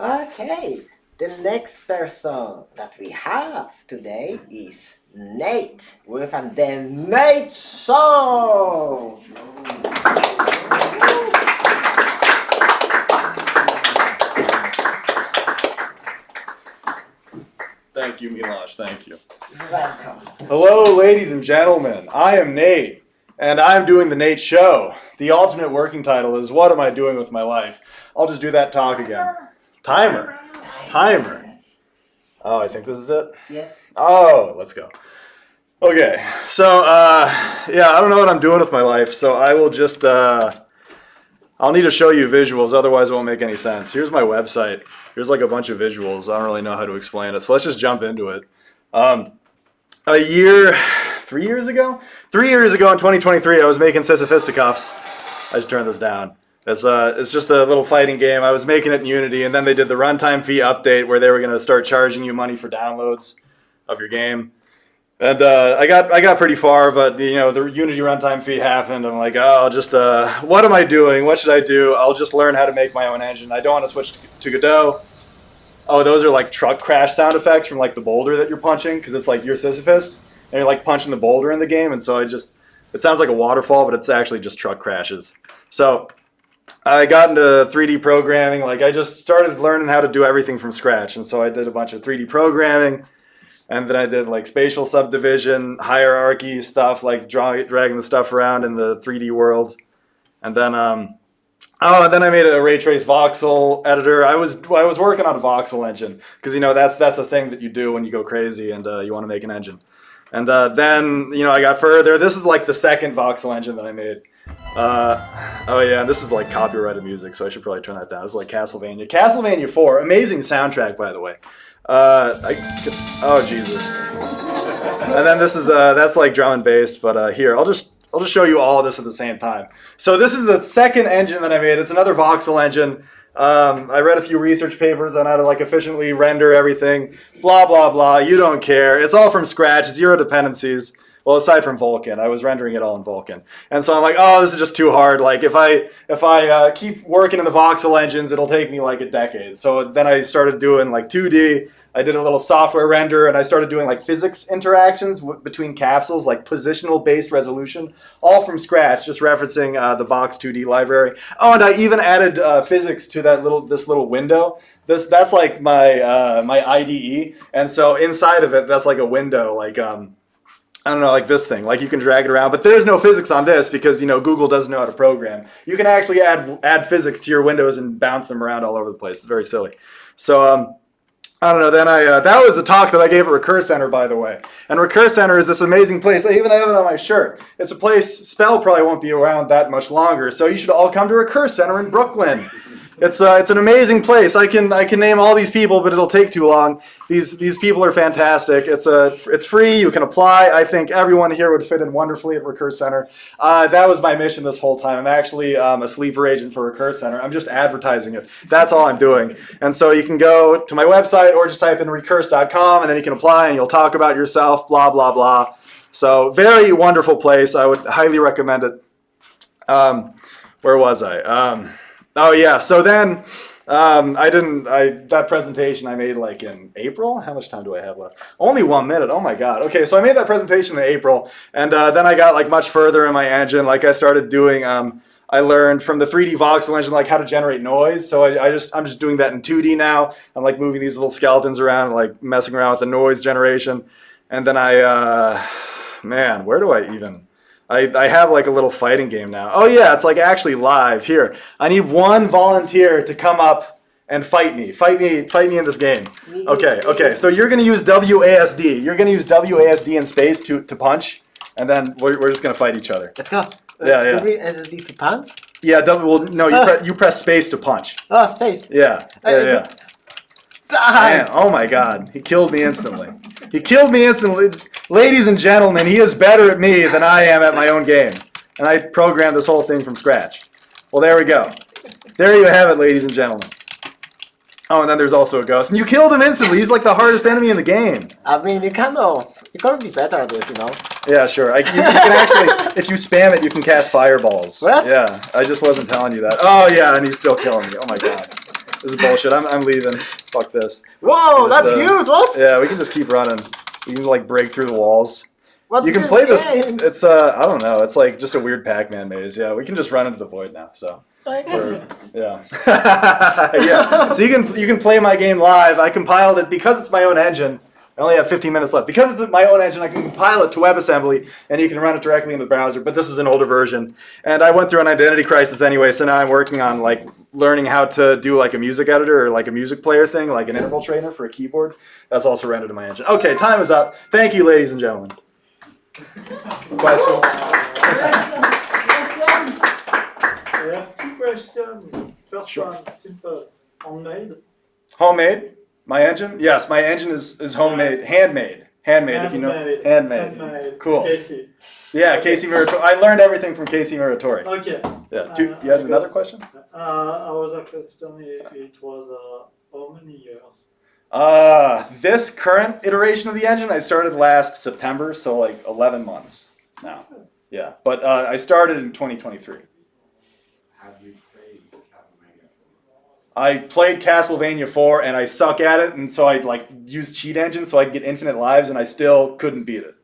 Okay, the next person that we have today is Nate with the Nate Show. Thank you, Milosh. Thank you. You're welcome. Hello, ladies and gentlemen. I am Nate, and I'm doing the Nate Show. The alternate working title is What Am I Doing With My Life? I'll just do that talk again. Timer. Oh, I think this is it? Yes. Oh, let's go. Okay, so, I don't know what I'm doing with my life, so I will just, I'll need to show you visuals, otherwise it won't make any sense. Here's my website. Here's like a bunch of visuals. I don't really know how to explain it, so let's just jump into it. 3 years ago in 2023, I was making Sisyphisticuffs. I just turned this down. It's just a little fighting game. I was making it in Unity, and then they did the runtime fee update where they were going to start charging you money for downloads of your game. And I got pretty far, but the Unity runtime fee happened. I'm like, what am I doing? What should I do? I'll just learn how to make my own engine. I don't want to switch to Godot. Oh, those are like truck crash sound effects from like the boulder that you're punching, because it's like you're Sisyphus and you're like punching the boulder in the game, and so it sounds like a waterfall, but it's actually just truck crashes. So I got into 3D programming. Like I just started learning how to do everything from scratch, and so I did a bunch of 3D programming. And then I did like spatial subdivision, hierarchy stuff, like dragging the stuff around in the 3D world. And then, and then I made a ray trace voxel editor. I was working on a voxel engine because that's the thing that you do when you go crazy and you want to make an engine. And then I got further. This is like the second voxel engine that I made. And this is like copyrighted music, so I should probably turn that down. It's like Castlevania 4, amazing soundtrack by the way. Jesus. And then this is that's like drum and bass, but here I'll just show you all of this at the same time. So this is the second engine that I made. It's another voxel engine. I read a few research papers on how to like efficiently render everything. Blah blah blah. You don't care. It's all from scratch. Zero dependencies. Well, aside from Vulkan, I was rendering it all in Vulkan, and so I'm like, oh, this is just too hard. Like if I keep working in the voxel engines, it'll take me like a decade. So then I started doing like 2D. I did a little software render, and I started doing like physics interactions between capsules, like positional based resolution, all from scratch, just referencing the Box 2D library. Oh, and I even added physics to this little window. That's like my my IDE, and so inside of it, that's like a window, like I don't know, like this thing, like you can drag it around, but there's no physics on this because Google doesn't know how to program. You can actually add physics to your windows and bounce them around all over the place. It's very silly. So I don't know. Then that was the talk that I gave at Recurse Center, by the way. And Recurse Center is this amazing place. I even have it on my shirt. It's a place Spell probably won't be around that much longer, so you should all come to Recurse Center in Brooklyn. It's an amazing place. I can name all these people, but it'll take too long. These people are fantastic. It's free. You can apply. I think everyone here would fit in wonderfully at Recurse Center. That was my mission this whole time. I'm actually a sleeper agent for Recurse Center. I'm just advertising it. That's all I'm doing. And so you can go to my website or just type in recurse.com, and then you can apply and you'll talk about yourself. Blah blah blah. So very wonderful place. I would highly recommend it. Where was I? Oh yeah, so then that presentation I made like in April. How much time do I have left? Only 1 minute. Oh my God. Okay, so I made that presentation in April, and then I got like much further in my engine. Like I started doing, I learned from the 3D voxel engine like how to generate noise. So I'm just doing that in 2D now. I'm like moving these little skeletons around, and, like messing around with the noise generation, and then where do I even? I have like a little fighting game now. Oh yeah, it's like actually live. Here, I need one volunteer to come up and fight me in this game. Okay. So you're gonna use WASD. You're gonna use WASD in space to punch, and then we're just gonna fight each other. Let's go. Yeah. WASD to punch? Yeah. You press space to punch. Oh, space. Yeah. Die! Man, oh my God, he killed me instantly. Ladies and gentlemen, he is better at me than I am at my own game. And I programmed this whole thing from scratch. Well, there we go. There you have it, ladies and gentlemen. Oh, and then there's also a ghost. And you killed him instantly. He's like the hardest enemy in the game. I mean, you gotta be better at this, Yeah, sure. You can actually, if you spam it, you can cast fireballs. What? Yeah, I just wasn't telling you that. Oh, yeah, and he's still killing me. Oh, my God. This is bullshit. I'm leaving. Fuck this. Whoa, Just, that's huge. What? Yeah, we can just keep running. You can like break through the walls. What's You can this play this. game? It's I don't know. It's like just a weird Pac-Man maze. Yeah, we can just run into the void now. So. Okay. Yeah. Yeah. So you can play my game live. I compiled it because it's my own engine. I only have 15 minutes left. Because it's my own engine, I can compile it to WebAssembly, and you can run it directly in the browser. But this is an older version, and I went through an identity crisis anyway. So now I'm working on like learning how to do like a music editor or like a music player thing, like an interval trainer for a keyboard. That's also rendered in my engine. Okay, time is up. Thank you, ladies and gentlemen. Questions? I have two questions. First Sure. one, simple, handmade. Homemade? My engine? Yes, my engine is homemade, handmade. Handmade, if you know. Handmade. Cool. Casey. Yeah, Casey Muratori. I learned everything from Casey Muratori. Okay. Yeah. You had another question? I was a question. It was how many years? This current iteration of the engine, I started last September, so like 11 months now. Yeah, but I started in 2023. Have you played Castlevania? I played Castlevania 4 and I suck at it, and so I like used cheat engine so I could get infinite lives, and I still couldn't beat it.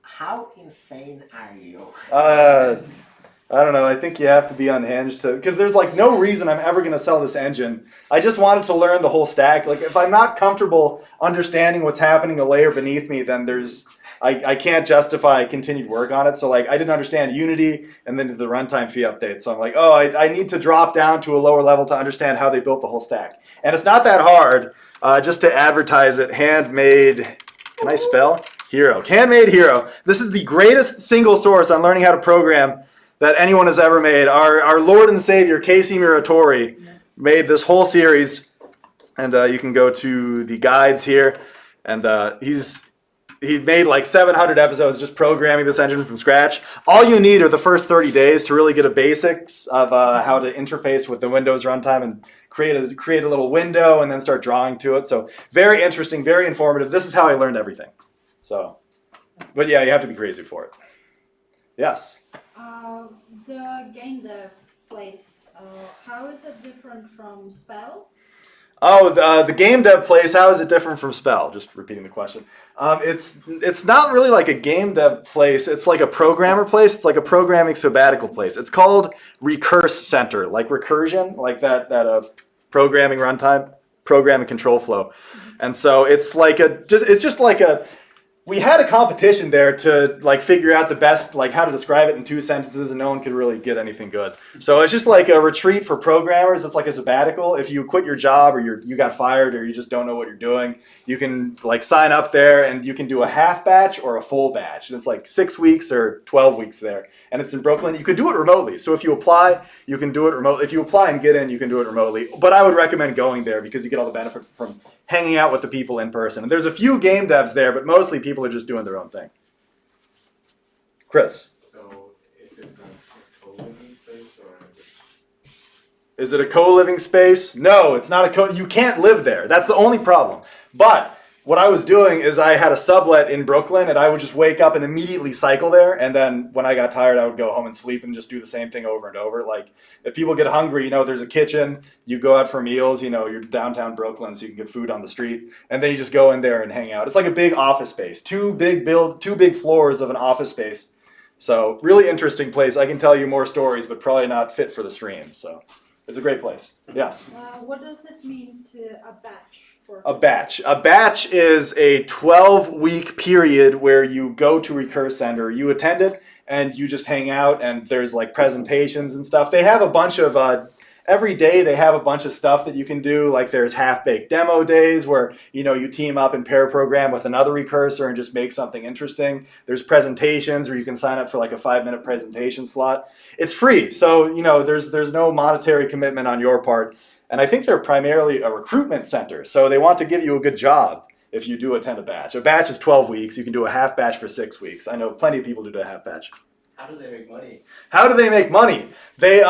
How insane are you? I don't know. I think you have to be unhinged to, because there's like no reason I'm ever going to sell this engine. I just wanted to learn the whole stack. Like if I'm not comfortable understanding what's happening a layer beneath me, then I can't justify continued work on it. So like I didn't understand Unity and then the runtime fee update. So I'm like, oh, I need to drop down to a lower level to understand how they built the whole stack. And it's not that hard. Just to advertise it, handmade. Can I spell? Hero. Handmade Hero. This is the greatest single source on learning how to program that anyone has ever made. Our Lord and Savior, Casey Muratori, made this whole series. And you can go to the guides here. And he made like 700 episodes just programming this engine from scratch. All you need are the first 30 days to really get a basics of how to interface with the Windows runtime and create a little window and then start drawing to it. So very interesting, very informative. This is how I learned everything. So, but yeah, you have to be crazy for it. Yes. The game dev place, how is it different from Spell? Oh, the game dev place, how is it different from Spell? Just repeating the question. It's not really like a game dev place. It's like a programmer place. It's like a programming sabbatical place. It's called Recurse Center, like recursion, like that programming runtime, programming control flow. And so it's like we had a competition there to like figure out the best, like how to describe it in 2 sentences, and no one could really get anything good. So it's just like a retreat for programmers. It's like a sabbatical. If you quit your job or you got fired or you just don't know what you're doing, you can like sign up there and you can do a half batch or a full batch. And it's like 6 weeks or 12 weeks there. And it's in Brooklyn. You can do it remotely. So if you apply, you can do it remotely. If you apply and get in, you can do it remotely. But I would recommend going there because you get all the benefit from hanging out with the people in person. And there's a few game devs there, but mostly people are just doing their own thing. Chris. So, is it a co-living space or Is it a co-living space? No, it's not you can't live there. That's the only problem. But what I was doing is I had a sublet in Brooklyn, and I would just wake up and immediately cycle there. And then when I got tired, I would go home and sleep and just do the same thing over and over. Like if people get hungry, there's a kitchen, you go out for meals, you're downtown Brooklyn, so you can get food on the street. And then you just go in there and hang out. It's like a big office space, two big floors of an office space. So really interesting place. I can tell you more stories, but probably not fit for the stream. So it's a great place. Yes. What does it mean to a batch? A batch. A batch is a 12-week period where you go to Recurse Center, you attend it, and you just hang out, and there's like presentations and stuff. They have a bunch of, every day they have a bunch of stuff that you can do. Like there's half-baked demo days where, you team up and pair program with another recursor and just make something interesting. There's presentations where you can sign up for like a 5-minute presentation slot. It's free, so, there's no monetary commitment on your part. And I think they're primarily a recruitment center. So they want to give you a good job if you do attend a batch. A batch is 12 weeks. You can do a half batch for 6 weeks. I know plenty of people do a half batch. How do they make money? How do they make money? They,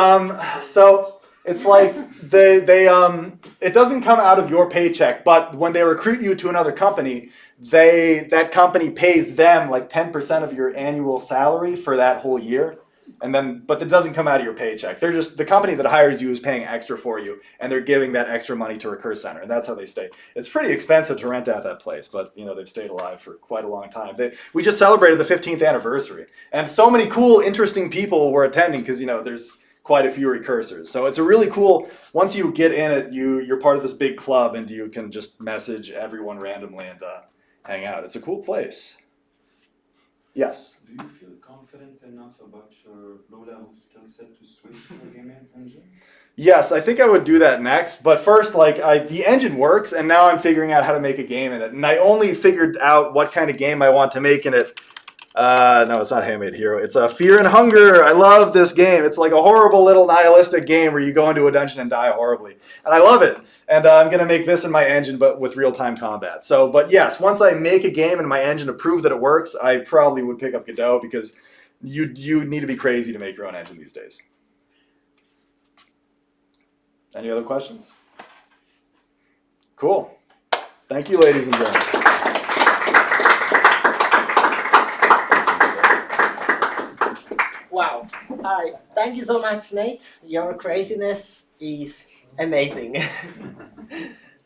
so it's like it doesn't come out of your paycheck, but when they recruit you to another company, that company pays them like 10% of your annual salary for that whole year. but it doesn't come out of your paycheck. They're just, the company that hires you is paying extra for you, and they're giving that extra money to Recurse Center, and that's how they stay. It's pretty expensive to rent out that place, but they've stayed alive for quite a long time. We just celebrated the 15th anniversary, and so many cool, interesting people were attending because there's quite a few recursors. So it's a really cool, once you get in it, you're part of this big club, and you can just message everyone randomly and hang out. It's a cool place. Yes? Do you feel confident enough about your low-level skill set to switch to a game engine? Yes, I think I would do that next. But first, the engine works, and now I'm figuring out how to make a game in it. And I only figured out what kind of game I want to make in it. No, it's not Handmade Hero. It's Fear and Hunger. I love this game. It's like a horrible little nihilistic game where you go into a dungeon and die horribly. And I love it. And I'm going to make this in my engine, but with real-time combat. But yes, once I make a game in my engine to prove that it works, I probably would pick up Godot because you need to be crazy to make your own engine these days. Any other questions? Cool. Thank you, ladies and gentlemen. Wow. Hi. Thank you so much, Nate. Your craziness is amazing.